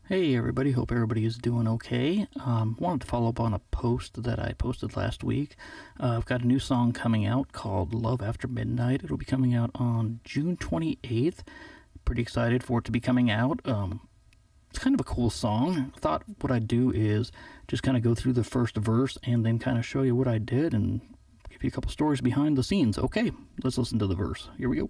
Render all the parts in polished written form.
Hey everybody, hope everybody is doing okay. Wanted to follow up on a post that I posted last week. I've got a new song coming out called Love After Midnight. It'll be coming out on June 28th. Pretty excited for it to be coming out. It's kind of a cool song. Thought what I'd do is just kind of go through the first verse and then kind of show you what I did and give you a couple stories behind the scenes. Okay, let's listen to the verse. Here we go.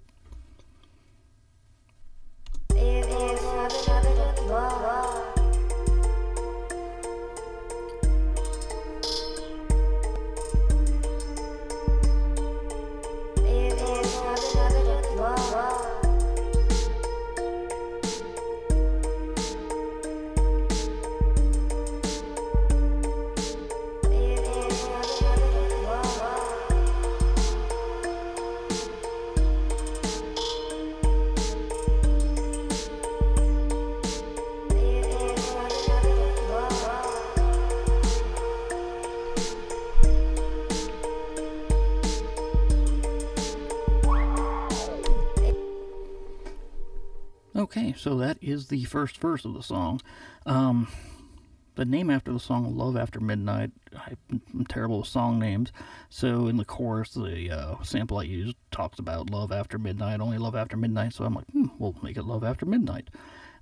Okay, so that is the first verse of the song. The name after the song, Love After Midnight, I'm terrible with song names. So in the chorus, the sample I used talks about love after midnight, only love after midnight. So I'm like, we'll make it Love After Midnight.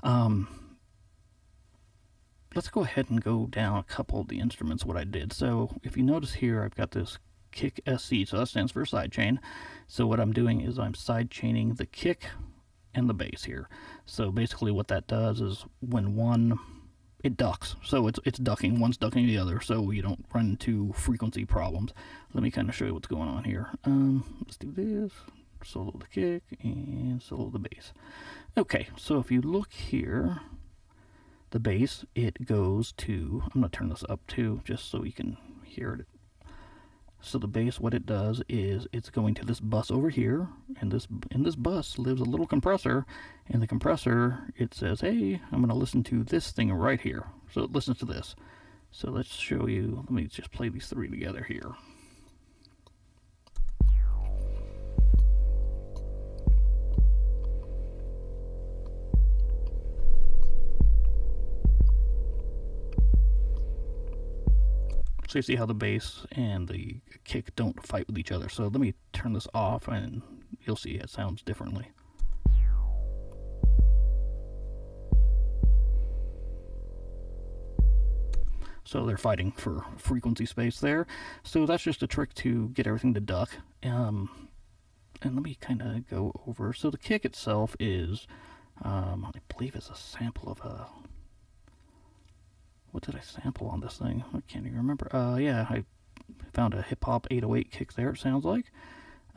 Let's go ahead and go down a couple of the instruments, what I did. So if you notice here, I've got this kick SC, so that stands for sidechain. So what I'm doing is I'm sidechaining the kick and the bass here. So basically what that does is when one, it ducks. So it's ducking, one's ducking the other, so you don't run into frequency problems. Let me kind of show you what's going on here. Let's do this, solo the kick and solo the bass. Okay, so if you look here, the bass, it goes to, I'm going to turn this up too, just so you can hear it. So the bass, what it does is it's going to this bus over here, and in this bus lives a little compressor, and the compressor, it says, hey, I'm going to listen to this thing right here. So it listens to this. So let's show you, let me just play these three together here. So you see how the bass and the kick don't fight with each other. So let me turn this off and you'll see it sounds differently. So they're fighting for frequency space there. So that's just a trick to get everything to duck. And let me kind of go over. So the kick itself is, I believe it's a sample of a, what did I sample on this thing? I can't even remember. Yeah, I found a hip-hop 808 kick there, it sounds like.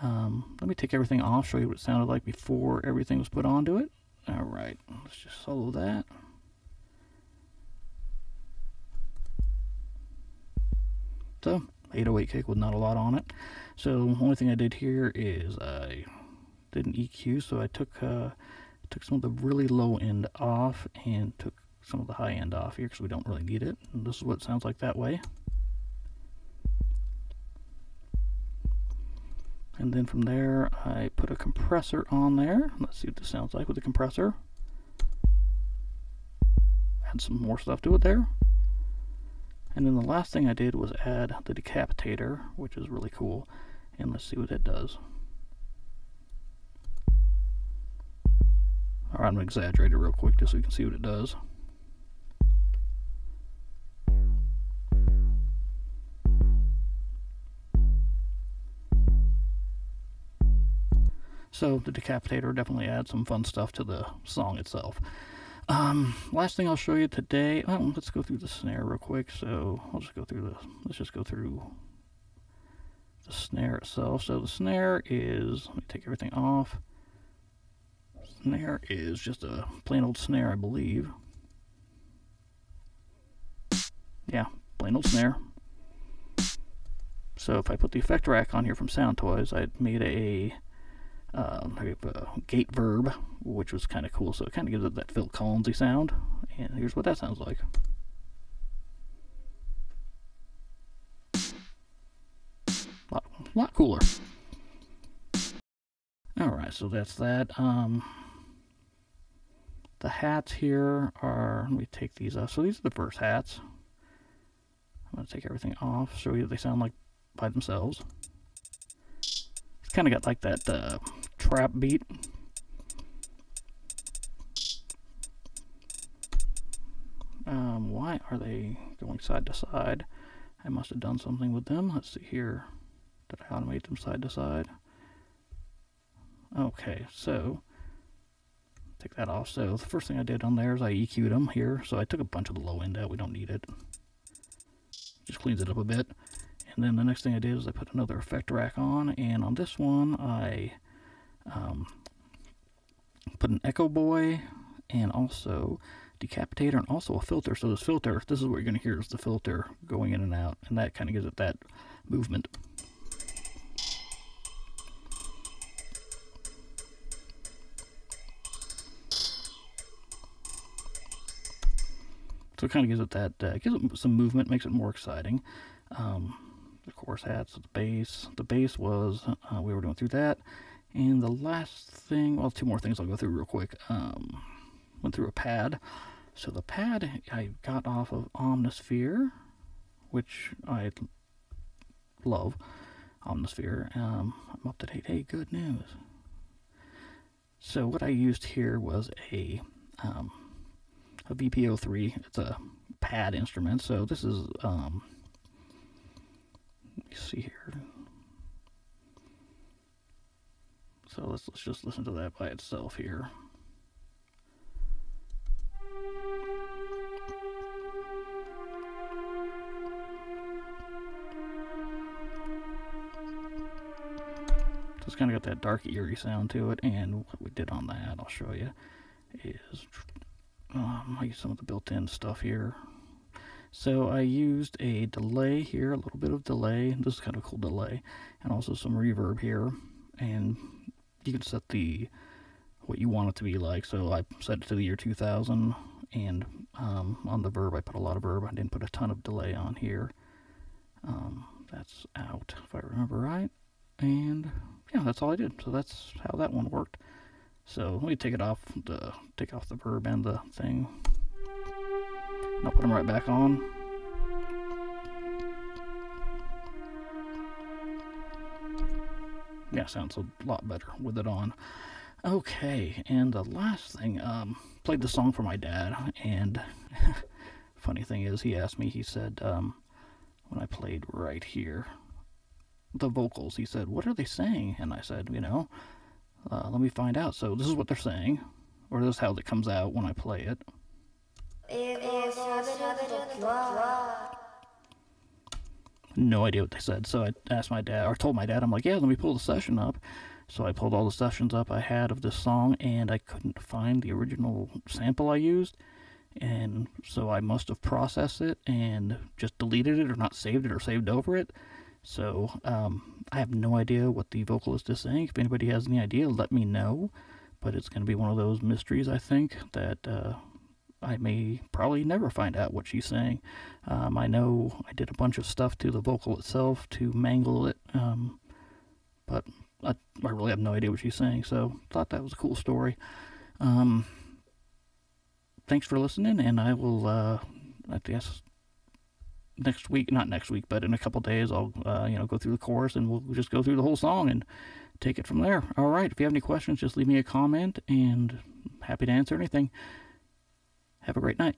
Let me take everything off, show you what it sounded like before everything was put onto it. Alright, let's just solo that. So, 808 kick with not a lot on it. So, the only thing I did here is I did an EQ, so I took some of the really low end off and took some of the high end off here because we don't really need it. And this is what it sounds like that way. And then from there, I put a compressor on there. Let's see what this sounds like with the compressor. Add some more stuff to it there. And then the last thing I did was add the decapitator, which is really cool. And let's see what it does. Alright, I'm going to exaggerate it real quick just so you can see what it does. So the decapitator definitely adds some fun stuff to the song itself. Last thing I'll show you today, well, let's go through the snare real quick. So I'll just go through the, let's just go through the snare itself. So the snare is, let me take everything off. Snare is just a plain old snare, I believe. Yeah, plain old snare. So if I put the effect rack on here from Sound Toys, I made a gate verb, which was kind of cool. So it kind of gives it that Phil Collinsy sound. And here's what that sounds like. A lot cooler. Alright, so that's that. The hats here are, let me take these off. So these are the verse hats. I'm going to take everything off, show you they sound like by themselves. It's kind of got like that trap beat. Why are they going side to side? I must have done something with them. Let's see here. Did I automate them side to side? Okay, so take that off. So the first thing I did on there is I EQ'd them here. So I took a bunch of the low end out. We don't need it. Just cleans it up a bit. And then the next thing I did is I put another effect rack on. And on this one, I put an echo boy and also decapitator and also a filter. So this filter, this is what you're going to hear is the filter going in and out. And that kind of gives it that movement. So it kind of gives it that, gives it some movement, makes it more exciting. Of course, hats, the bass. The bass was, we were going through that. And the last thing, well, two more things I'll go through real quick. Went through a pad. So the pad I got off of Omnisphere, which I love, Omnisphere. I'm up to date. Hey, good news. So what I used here was a VPO3. It's a pad instrument. So this is, let me see here. So let's just listen to that by itself here. So it's kind of got that dark, eerie sound to it, and what we did on that, I'll show you, is I used some of the built-in stuff here. So I used a delay here, a little bit of delay. This is kind of a cool delay, and also some reverb here. And you can set what you want it to be like. So I set it to the year 2000, and on the verb I put a lot of verb. I didn't put a ton of delay on here. That's out if I remember right. And yeah, that's all I did. So that's how that one worked. So let me take it off the verb and the thing. And I'll put them right back on. Yeah, sounds a lot better with it on. Okay, and the last thing, played the song for my dad, and funny thing is, he asked me, he said, when I played right here, the vocals, he said, what are they saying? And I said, you know, let me find out. So this is what they're saying, or this is how it comes out when I play it. No idea what they said. So I asked my dad, or told my dad, I'm like, yeah, let me pull the session up. So I pulled all the sessions up I had of this song, and I couldn't find the original sample I used. And so I must have processed it and just deleted it, or not saved it, or saved over it. So I have no idea what the vocalist is saying. If anybody has any idea, let me know. But it's going to be one of those mysteries, I think, that I may probably never find out what she's saying. I know I did a bunch of stuff to the vocal itself to mangle it, but I really have no idea what she's saying, so thought that was a cool story. Thanks for listening, and I will, I guess, next week, not next week, but in a couple days, I'll, go through the chorus, and we'll just go through the whole song and take it from there. All right, if you have any questions, just leave me a comment, and happy to answer anything. Have a great night.